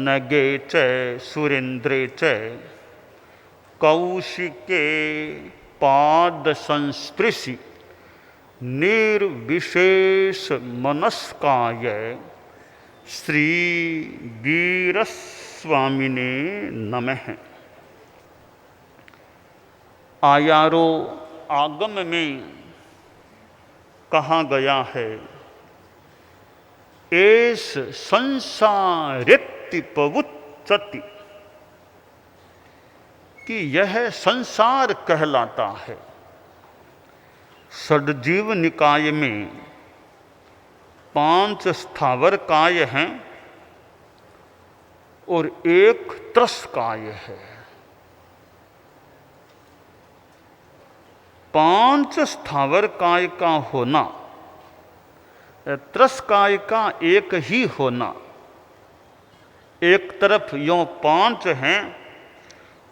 नगे च सुरेन्द्रे च कौशिके पाद संस्पृशि निर्विशेष मनस्काय श्री वीरस्वामिने नमः। आयारो आगम में कहा गया है, एस संसारित्ति पवुच्चति, कि यह संसार कहलाता है। षड्जीव निकाय में 5 स्थावर काय हैं और 1 त्रस काय है। 5 स्थावर काय का होना, त्रस काय का एक ही होना, एक तरफ यों 5 हैं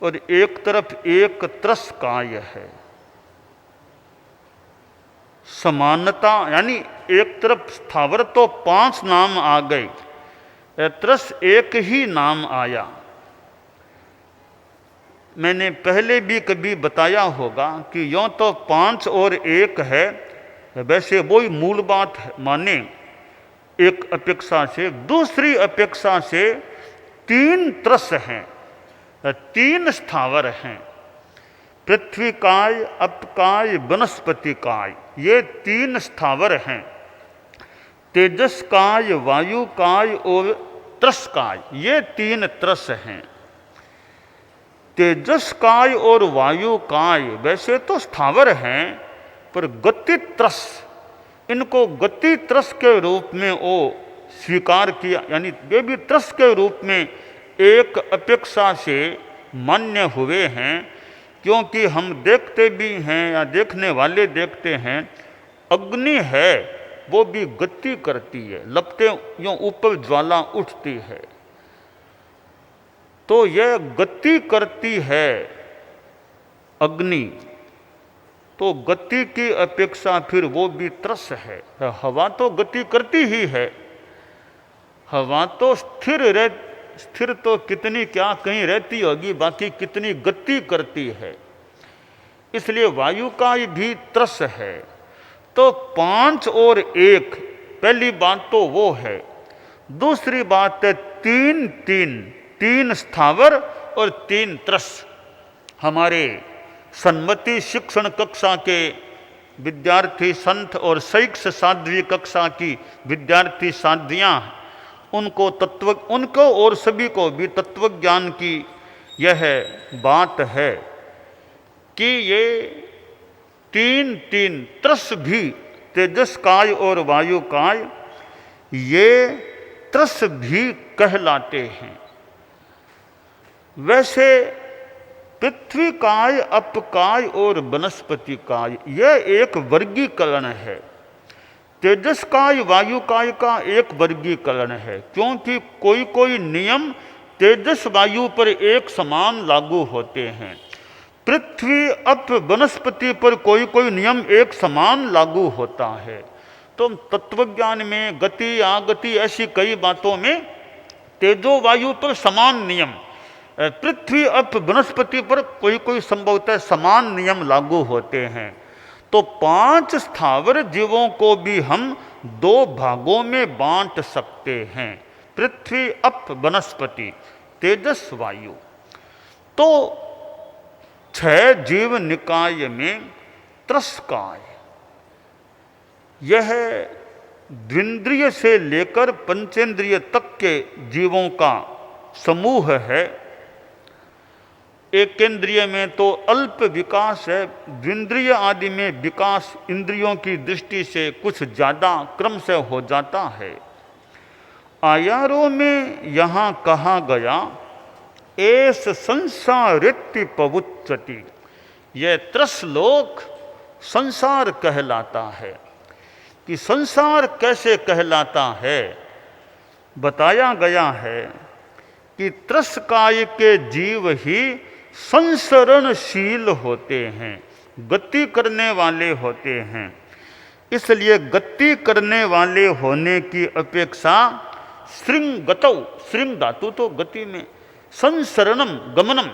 और एक तरफ 1 त्रस काय है। समानता यानी एक तरफ स्थावर तो 5 नाम आ गए, त्रस एक ही नाम आया। मैंने पहले भी कभी बताया होगा कि यों तो 5 और 1 है, वैसे वही मूल बात है, माने एक अपेक्षा से दूसरी अपेक्षा से 3 त्रस हैं, 3 स्थावर हैं। पृथ्वी काय, अपकाय, वनस्पति काय, ये 3 स्थावर हैं। तेजस काय, वायु काय और त्रस काय, ये 3 त्रस हैं। तेजस काय और वायु काय वैसे तो स्थावर हैं, पर गति त्रस, इनको गति त्रस के रूप में वो स्वीकार किया, यानी वे भी त्रस के रूप में एक अपेक्षा से मान्य हुए हैं। क्योंकि हम देखते भी हैं या देखने वाले देखते हैं, अग्नि है वो भी गति करती है, लपटे यूं ऊपर ज्वाला उठती है, तो यह गति करती है अग्नि, तो गति की अपेक्षा फिर वो भी त्रस है। हवा तो गति करती ही है, हवा तो स्थिर तो कितनी क्या कहीं रहती होगी, बाकी कितनी गति करती है। इसलिए वायु का भी त्रस है। तो 5 और 1, पहली बात तो वो है। दूसरी बात है 3 स्थावर और 3 त्रस। हमारे सन्मति शिक्षण कक्षा के विद्यार्थी संत और शैक्ष साध्वी कक्षा की विद्यार्थी साध्वियाँ, उनको और सभी को भी तत्व ज्ञान की यह बात है कि ये 3 त्रस भी, तेजस काय और वायु काय, ये त्रस भी कहलाते हैं। वैसे पृथ्वी काय, अपकाय और वनस्पति काय, यह एक वर्गीकरण है। तेजस काय, वायु काय का एक वर्गीकरण है, क्योंकि कोई कोई नियम तेजस वायु पर एक समान लागू होते हैं। पृथ्वी अप वनस्पति पर कोई कोई नियम एक समान लागू होता है। तो तत्वज्ञान में गति आगति ऐसी कई बातों में तेजो वायु पर समान नियम, पृथ्वी अप वनस्पति पर कोई कोई संभवतः समान नियम लागू होते हैं। तो 5 स्थावर जीवों को भी हम 2 भागों में बांट सकते हैं, पृथ्वी अप वनस्पति, तेजस वायु। तो 6 जीव निकाय में त्रसकाय, यह द्विंद्रिय से लेकर पंचेंद्रिय तक के जीवों का समूह है। एकेंद्रिय में तो अल्प विकास है, द्विंद्रिय आदि में विकास इंद्रियों की दृष्टि से कुछ ज़्यादा क्रम से हो जाता है। आयारों में यहाँ कहा गया, एस संसारित्ति पवुच्चति, यह त्रसलोक संसार कहलाता है। कि संसार कैसे कहलाता है, बताया गया है कि त्रसकाय के जीव ही संसरणशील होते हैं, गति करने वाले होते हैं। इसलिए गति करने वाले होने की अपेक्षा श्रृंग गतौ, श्रृंग धातु तो गति में, संसरणम गमनम,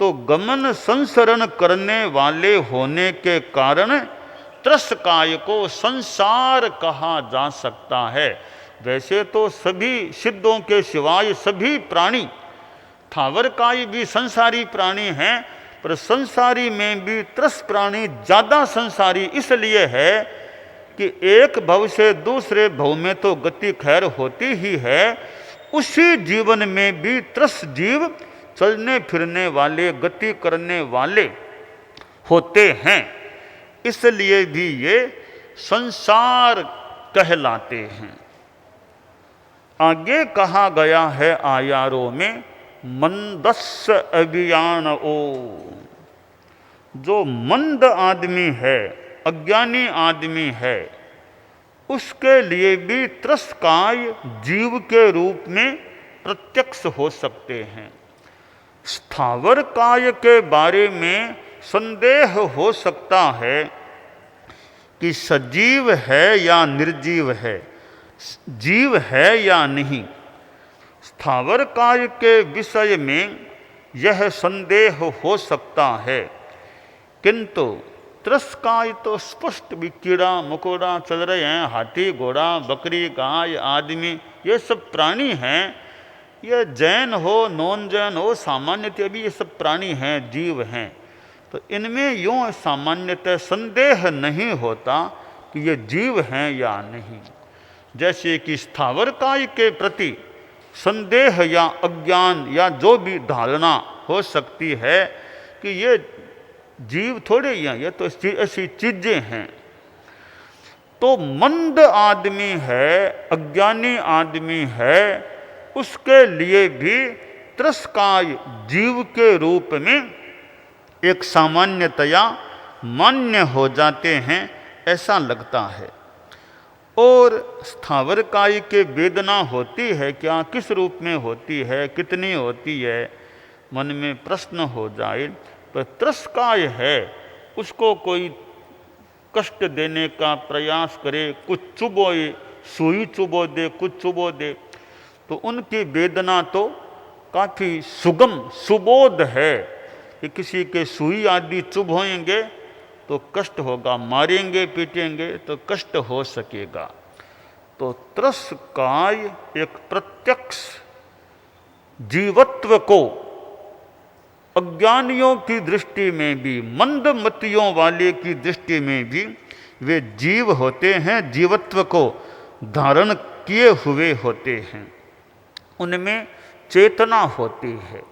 तो गमन संसरण करने वाले होने के कारण त्रसकाय को संसार कहा जा सकता है। वैसे तो सभी सिद्धों के सिवाय सभी प्राणी, थावरकाय भी संसारी प्राणी हैं, पर संसारी में भी त्रस प्राणी ज़्यादा संसारी इसलिए है कि एक भव से दूसरे भव में तो गति खैर होती ही है, उसी जीवन में भी त्रस जीव चलने फिरने वाले, गति करने वाले होते हैं, इसलिए भी ये संसार कहलाते हैं। आगे कहा गया है आयारों में, मंदस्य अभियान ओ, जो मंद आदमी है, अज्ञानी आदमी है, उसके लिए भी त्रसकाय जीव के रूप में प्रत्यक्ष हो सकते हैं। स्थावर काय के बारे में संदेह हो सकता है कि सजीव है या निर्जीव है, जीव है या नहीं। स्थावर काय के विषय में यह संदेह हो सकता है, किंतु त्रसकाय तो स्पष्ट भी कीड़ा मकोड़ा चल रहे हैं, हाथी घोड़ा बकरी गाय आदमी ये सब प्राणी हैं, ये जैन हो नॉन जैन हो सामान्यतः भी ये सब प्राणी हैं, जीव हैं, तो इनमें यूँ सामान्यतः संदेह नहीं होता कि ये जीव हैं या नहीं। जैसे कि स्थावरकाय के प्रति संदेह या अज्ञान या जो भी धारणा हो सकती है कि ये जीव थोड़े ही हैं, ये तो ऐसी चीजें हैं। तो मंद आदमी है, अज्ञानी आदमी है, उसके लिए भी त्रसकाय जीव के रूप में एक सामान्यतया मान्य हो जाते हैं, ऐसा लगता है। और स्थावरकाय के वेदना होती है क्या, किस रूप में होती है, कितनी होती है, मन में प्रश्न हो जाए। पर त्रसकाय है, उसको कोई कष्ट देने का प्रयास करे, कुछ चुभोए, सुई चुभो दे, कुछ चुभो दे, तो उनकी वेदना तो काफ़ी सुगम सुबोध है कि किसी के सुई आदि चुभोएंगे तो कष्ट होगा, मारेंगे पीटेंगे तो कष्ट हो सकेगा। तो त्रसकाय एक प्रत्यक्ष जीवत्व को अज्ञानियों की दृष्टि में भी, मंदमतियों वाले की दृष्टि में भी वे जीव होते हैं, जीवत्व को धारण किए हुए होते हैं, उनमें चेतना होती है।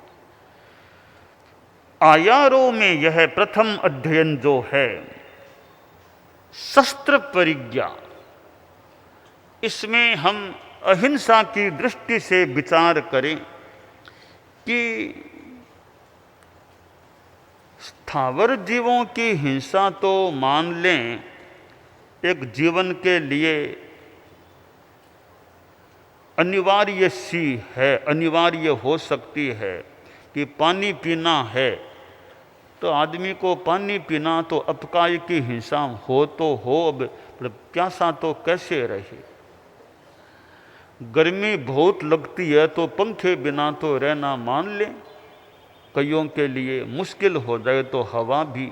आयारों में यह प्रथम अध्ययन जो है शस्त्र परिज्ञा, इसमें हम अहिंसा की दृष्टि से विचार करें कि स्थावर जीवों की हिंसा तो मान लें एक जीवन के लिए अनिवार्य सी है, अनिवार्य हो सकती है कि पानी पीना है तो आदमी को पानी पीना तो अपकाय की हिंसा हो तो हो, अब प्यासा तो कैसे रहे, गर्मी बहुत लगती है तो पंखे बिना तो रहना मान लें, कईयों के लिए मुश्किल हो जाए तो हवा भी,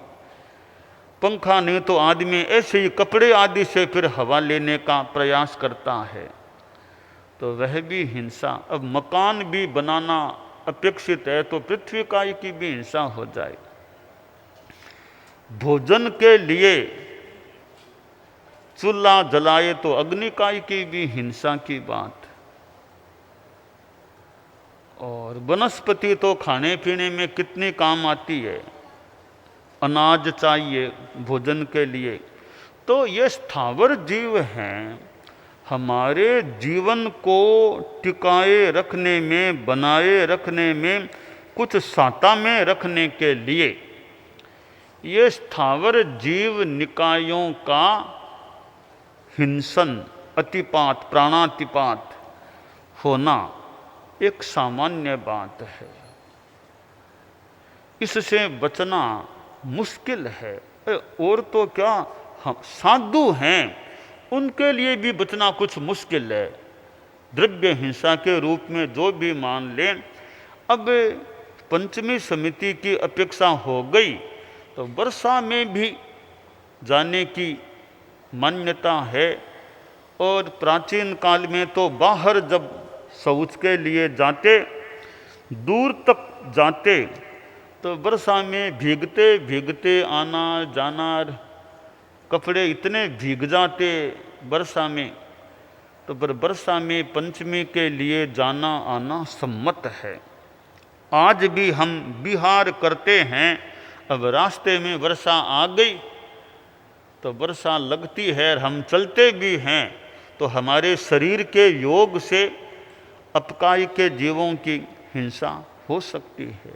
पंखा नहीं तो आदमी ऐसे ही कपड़े आदि से फिर हवा लेने का प्रयास करता है, तो वह भी हिंसा। अब मकान भी बनाना अपेक्षित है तो पृथ्वी काय की भी हिंसा हो जाए, भोजन के लिए चूल्हा जलाए तो अग्निकाय की भी हिंसा की बात, और वनस्पति तो खाने पीने में कितनी काम आती है, अनाज चाहिए भोजन के लिए। तो ये स्थावर जीव हैं, हमारे जीवन को टिकाए रखने में, बनाए रखने में, कुछ साता में रखने के लिए ये स्थावर जीव निकायों का हिंसन, अतिपात, प्राणातिपात होना एक सामान्य बात है, इससे बचना मुश्किल है। और तो क्या, हम साधु हैं उनके लिए भी बचना कुछ मुश्किल है, द्रव्य हिंसा के रूप में जो भी मान लें। अब पंचमी समिति की अपेक्षा हो गई तो वर्षा में भी जाने की मान्यता है। और प्राचीन काल में तो बाहर जब शौच के लिए जाते, दूर तक जाते, तो वर्षा में भीगते भीगते आना जाना, कपड़े इतने भीग जाते वर्षा में। तो वर्षा में पंचमी के लिए जाना आना सम्मत है। आज भी हम विहार करते हैं, अब रास्ते में वर्षा आ गई तो वर्षा लगती है, हम चलते भी हैं तो हमारे शरीर के योग से अपकाय के जीवों की हिंसा हो सकती है,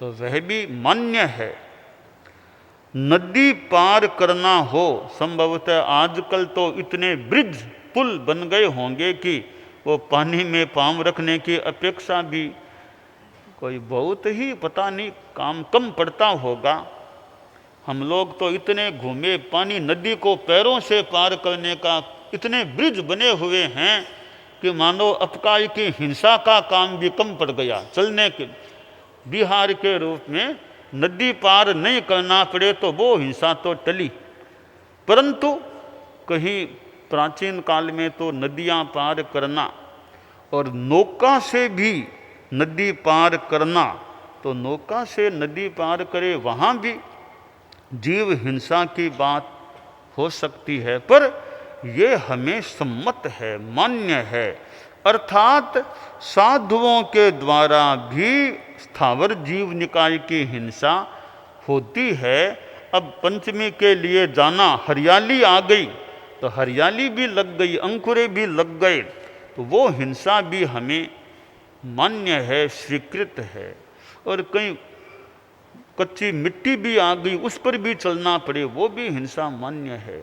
तो वह भी मान्य है। नदी पार करना हो, संभवतः आजकल तो इतने ब्रिज पुल बन गए होंगे कि वो पानी में पाँव रखने की अपेक्षा भी कोई बहुत ही पता नहीं काम कम पड़ता होगा। हम लोग तो इतने घूमे, पानी नदी को पैरों से पार करने का इतने ब्रिज बने हुए हैं कि मानो अपकाय की हिंसा का काम भी कम पड़ गया चलने के। बिहार के रूप में नदी पार नहीं करना पड़े तो वो हिंसा तो टली, परंतु कहीं प्राचीन काल में तो नदियां पार करना और नौका से भी नदी पार करना, तो नौका से नदी पार करे वहाँ भी जीव हिंसा की बात हो सकती है, पर ये हमें सम्मत है, मान्य है। अर्थात साधुओं के द्वारा भी स्थावर जीव निकाय की हिंसा होती है। अब पंचमी के लिए जाना, हरियाली आ गई तो हरियाली भी लग गई, अंकुरे भी लग गए, तो वो हिंसा भी हमें मान्य है, स्वीकृत है। और कहीं कच्ची मिट्टी भी आ गई, उस पर भी चलना पड़े, वो भी हिंसा मान्य है।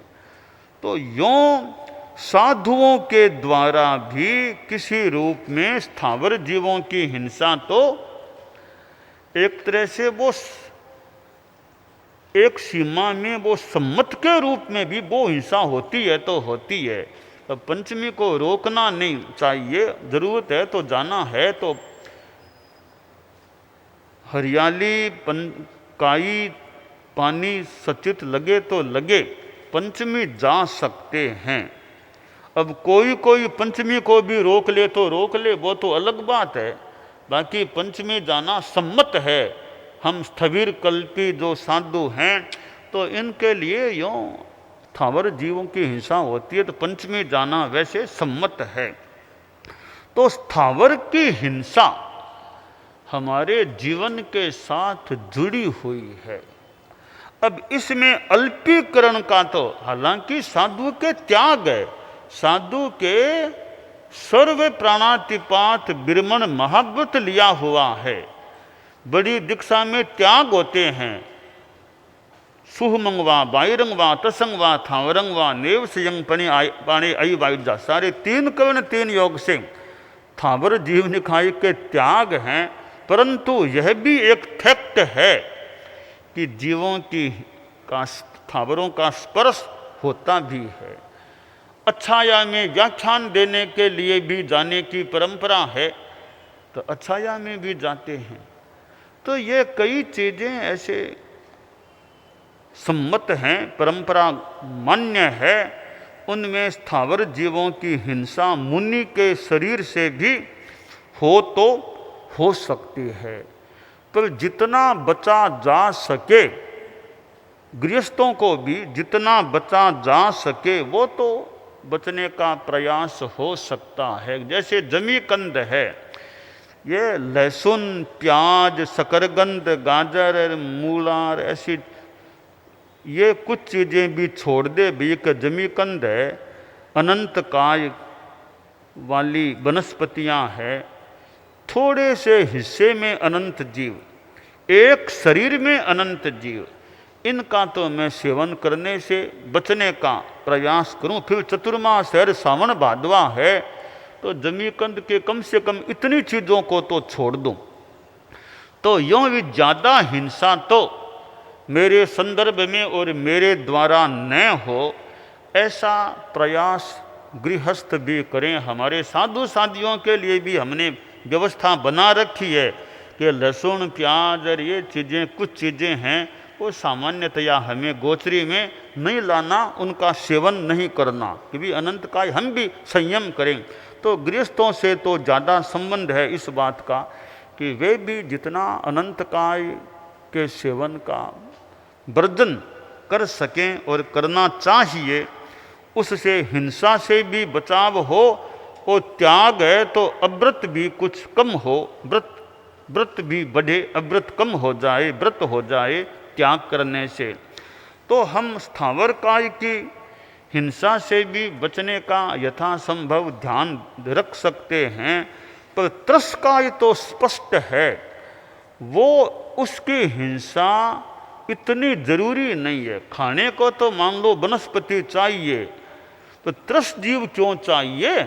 तो यों साधुओं के द्वारा भी किसी रूप में स्थावर जीवों की हिंसा तो एक तरह से वो एक सीमा में वो सम्मत के रूप में भी वो हिंसा होती है तो होती है। तो पंचमी को रोकना नहीं चाहिए, जरूरत है तो जाना है तो हरियाली काई पानी सचित लगे तो लगे, पंचमी जा सकते हैं। अब कोई कोई पंचमी को भी रोक ले तो रोक ले, वो तो अलग बात है, बाकी पंचमी जाना सम्मत है। हम स्थविर कल्पी जो साधु हैं तो इनके लिए यूँ स्थावर जीवों की हिंसा होती है तो पंचमी जाना वैसे सम्मत है। तो स्थावर की हिंसा हमारे जीवन के साथ जुड़ी हुई है। अब इसमें अल्पीकरण का तो हालांकि साधु के त्याग है, साधु के सर्व प्राणातिपात बिरमण महाव्रत लिया हुआ है, बड़ी दीक्षा में त्याग होते हैं। सुहमंगवा बाईरंगवा तसंगवा थावरंगवा नेव संयंग पाणे आई वायुजा, सारे तीन कर्ण तीन योग से थावर जीव निकाय के त्याग हैं। परंतु यह भी एक फैक्ट है कि जीवों की का स्थावरों का स्पर्श होता भी है। अच्छाया में व्याख्यान देने के लिए भी जाने की परंपरा है तो अच्छाया में भी जाते हैं। तो ये कई चीज़ें ऐसे सम्मत हैं, परंपरा मान्य है। उनमें स्थावर जीवों की हिंसा मुनि के शरीर से भी हो तो हो सकती है, पर जितना बचा जा सके, गृहस्थों को भी जितना बचा जा सके वो तो बचने का प्रयास हो सकता है। जैसे जमीकंद है, ये लहसुन प्याज शकरकंद गाजर मूलार ऐसी ये कुछ चीज़ें भी छोड़ दे भी, एक जमीकंद है, अनंत काय वाली वनस्पतियां हैं, थोड़े से हिस्से में अनंत जीव, एक शरीर में अनंत जीव, इनका तो मैं सेवन करने से बचने का प्रयास करूं। फिर चतुर्मास है, सावन भादवा है, तो जमीकंद के कम से कम इतनी चीज़ों को तो छोड़ दूं। तो यूँ भी ज़्यादा हिंसा तो मेरे संदर्भ में और मेरे द्वारा न हो, ऐसा प्रयास गृहस्थ भी करें। हमारे साधु साधियों के लिए भी हमने व्यवस्था बना रखी है कि लहसुन प्याज और ये चीज़ें, कुछ चीज़ें हैं वो सामान्यतया हमें गोचरी में नहीं लाना, उनका सेवन नहीं करना, क्योंकि अनंत काल हम भी संयम करें। तो गृहस्थों से तो ज़्यादा संबंध है इस बात का कि वे भी जितना अनंत काल के सेवन का वर्जन कर सकें और करना चाहिए, उससे हिंसा से भी बचाव हो, और त्याग है तो अव्रत भी कुछ कम हो, व्रत भी बढ़े, अव्रत कम हो जाए, व्रत हो जाए त्याग करने से। तो हम स्थावर काल की हिंसा से भी बचने का यथासंभव ध्यान रख सकते हैं, पर त्रस्काय तो स्पष्ट है, वो उसकी हिंसा इतनी जरूरी नहीं है। खाने को तो मान लो वनस्पति चाहिए, तो त्रस जीव क्यों चाहिए,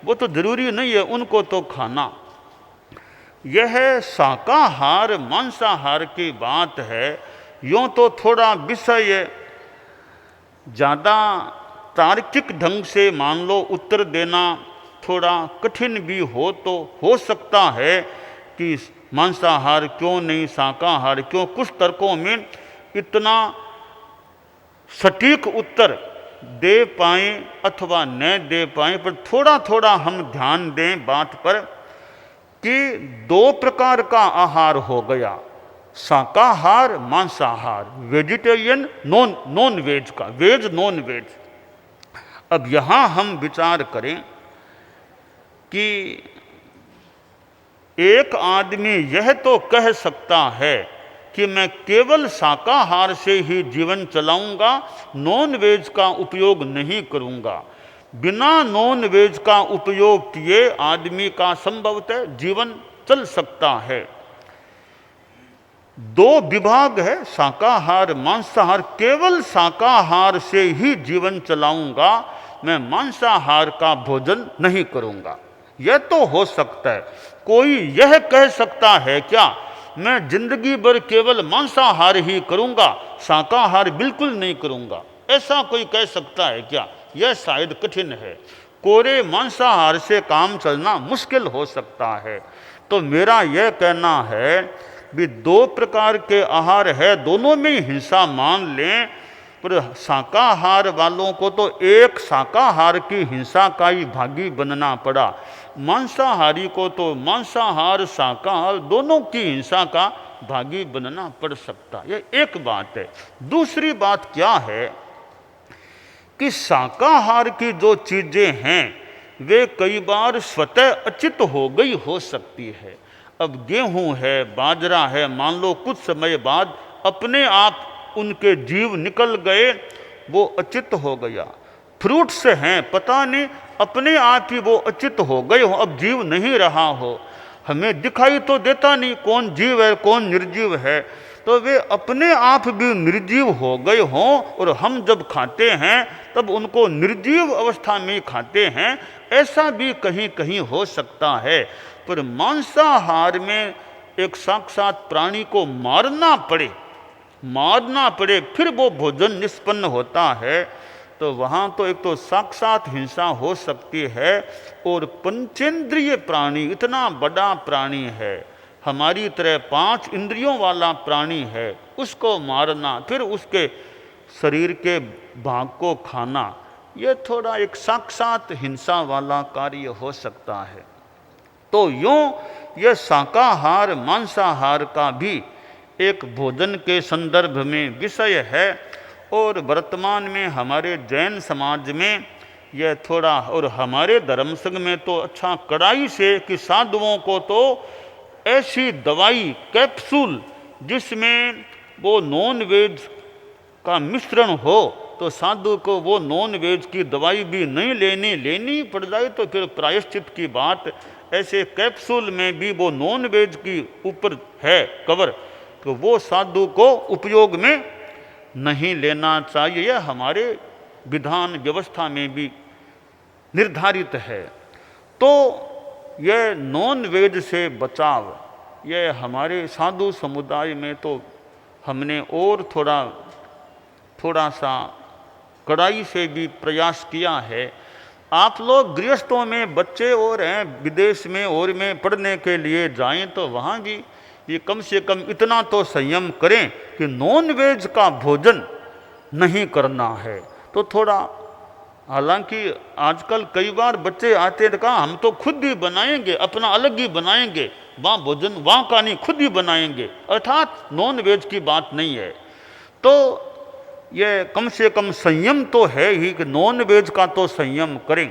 वो तो जरूरी नहीं है उनको तो खाना। यह शाकाहार मांसाहार की बात है। यूँ तो थोड़ा विषय ज़्यादा तार्किक ढंग से मान लो उत्तर देना थोड़ा कठिन भी हो, तो हो सकता है कि मांसाहार क्यों नहीं, शाकाहार क्यों, कुछ तर्कों में इतना सटीक उत्तर दे पाएँ अथवा न दे पाएँ, पर थोड़ा थोड़ा हम ध्यान दें बात पर कि दो प्रकार का आहार हो गया, शाकाहार मांसाहार, वेजिटेरियन नॉन वेज का, वेज नॉन वेज। अब यहाँ हम विचार करें कि एक आदमी यह तो कह सकता है कि मैं केवल शाकाहार से ही जीवन चलाऊंगा, नॉन वेज का उपयोग नहीं करूंगा। बिना नॉन वेज का उपयोग किए आदमी का संभवतः जीवन चल सकता है। दो विभाग है, शाकाहार मांसाहार। केवल शाकाहार से ही जीवन चलाऊंगा, मैं मांसाहार का भोजन नहीं करूंगा, यह तो हो सकता है। कोई यह कह सकता है क्या, मैं जिंदगी भर केवल मांसाहार ही करूंगा, शाकाहार बिल्कुल नहीं करूंगा, ऐसा कोई कह सकता है क्या? यह शायद कठिन है। कोरे मांसाहार से काम चलना मुश्किल हो सकता है। तो मेरा यह कहना है भी दो प्रकार के आहार है, दोनों में हिंसा मान लें, पर शाकाहार वालों को तो एक शाकाहार की हिंसा का ही भागी बनना पड़ा, मांसाहारी को तो मांसाहार शाकाहार दोनों की हिंसा का भागी बनना पड़ सकता। यह एक बात है। दूसरी बात क्या है कि शाकाहार की जो चीज़ें हैं वे कई बार स्वतः अचित हो गई हो सकती है। अब गेहूं है, बाजरा है, मान लो कुछ समय बाद अपने आप उनके जीव निकल गए, वो अचित हो गया। फ्रूट्स हैं, पता नहीं अपने आप ही वो अचित हो गए हो, अब जीव नहीं रहा हो, हमें दिखाई तो देता नहीं कौन जीव है कौन निर्जीव है, तो वे अपने आप भी निर्जीव हो गए हों, और हम जब खाते हैं तब उनको निर्जीव अवस्था में खाते हैं, ऐसा भी कहीं कहीं हो सकता है। पर मांसाहार में एक साक्षात प्राणी को मारना पड़े फिर वो भोजन निष्पन्न होता है, तो वहाँ तो एक तो साक्षात हिंसा हो सकती है, और पंचेंद्रिय प्राणी इतना बड़ा प्राणी है, हमारी तरह 5 इंद्रियों वाला प्राणी है, उसको मारना फिर उसके शरीर के भाग को खाना, यह थोड़ा एक साक्षात हिंसा वाला कार्य हो सकता है। तो यूँ यह शाकाहार मांसाहार का भी एक भोजन के संदर्भ में विषय है, और वर्तमान में हमारे जैन समाज में यह थोड़ा, और हमारे धर्म संघ में तो अच्छा कड़ाई से कि साधुओं को तो ऐसी दवाई कैप्सूल जिसमें वो नॉन वेज का मिश्रण हो, तो साधु को वो नॉन वेज की दवाई भी नहीं लेनी पड़ जाए तो फिर प्रायश्चित की बात। ऐसे कैप्सूल में भी वो नॉन वेज की ऊपर है कवर, तो वो साधु को उपयोग में नहीं लेना चाहिए, यह हमारे विधान व्यवस्था में भी निर्धारित है। तो यह नॉन वेज से बचाव, यह हमारे साधु समुदाय में तो हमने और थोड़ा सा कड़ाई से भी प्रयास किया है। आप लोग गृहस्थों में बच्चे और हैं विदेश में और में पढ़ने के लिए जाएं तो वहाँ भी ये कम से कम इतना तो संयम करें कि नॉन वेज का भोजन नहीं करना है। तो थोड़ा, हालांकि आजकल कई बार बच्चे आते हैं, कहा हम तो खुद ही बनाएंगे, अपना अलग ही बनाएंगे, वहाँ भोजन वहाँ का नहीं, खुद ही बनाएंगे, अर्थात नॉन वेज की बात नहीं है। तो ये कम से कम संयम तो है ही कि नॉन वेज का तो संयम करें।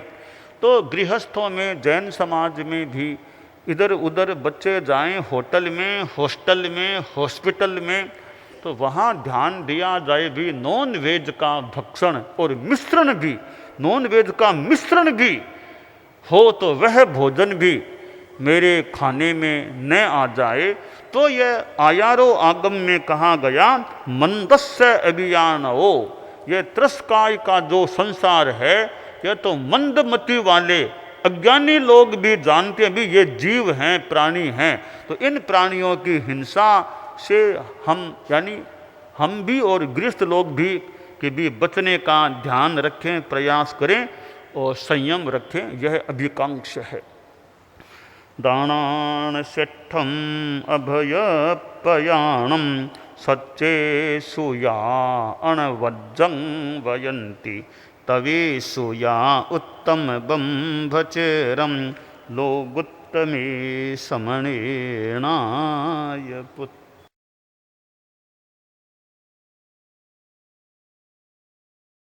तो गृहस्थों में, जैन समाज में भी इधर उधर बच्चे जाएं होटल में, हॉस्टल में, हॉस्पिटल में, तो वहाँ ध्यान दिया जाए भी नॉन वेज का भक्षण और मिश्रण भी, नॉन वेज का मिश्रण भी हो तो वह भोजन भी मेरे खाने में न आ जाए। तो यह आयारो आगम में कहा गया मंदस्य अभियान हो, यह त्रस्काय का जो संसार है यह तो मंदमति वाले अज्ञानी लोग भी जानते हैं भी ये जीव हैं, प्राणी हैं। तो इन प्राणियों की हिंसा से हम, यानी हम भी और गृहस्थ लोग भी कि भी बचने का ध्यान रखें, प्रयास करें और संयम रखें, यह अभिकांक्ष है। दानान सेठम अभयपयाणम सच्चे सुया अणवज्जं वयंती तवे सुया उत्तम बंभचेरम लोगुत्तमे समणेनाय पुत्र।